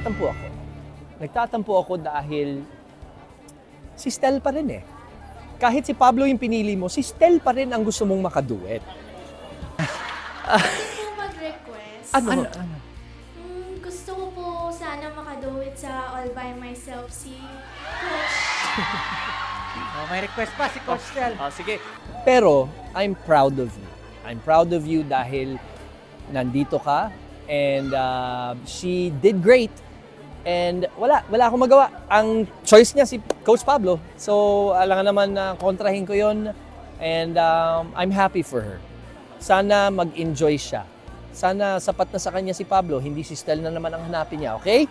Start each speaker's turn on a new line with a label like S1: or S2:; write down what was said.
S1: nagtatampo ako. Nagtatampo ako dahil si Stel pa rin eh. Kahit si Pablo yung pinili mo, si Stel pa rin ang gusto mong makaduet.
S2: Pwede po mag-request.
S1: Ano?
S2: Gusto ko po sana makaduwit sa All By Myself si Coach.
S3: Oh, may request pa si Coach Stel.
S1: Sige. Pero, I'm proud of you. I'm proud of you dahil nandito ka and she did great. And wala akong magawa. Ang choice niya si Coach Pablo. So, alangan naman na kontrahin ko yon. And I'm happy for her. Sana mag-enjoy siya. Sana sapat na sa kanya si Pablo, hindi si Stel na naman ang hanapin niya, okay?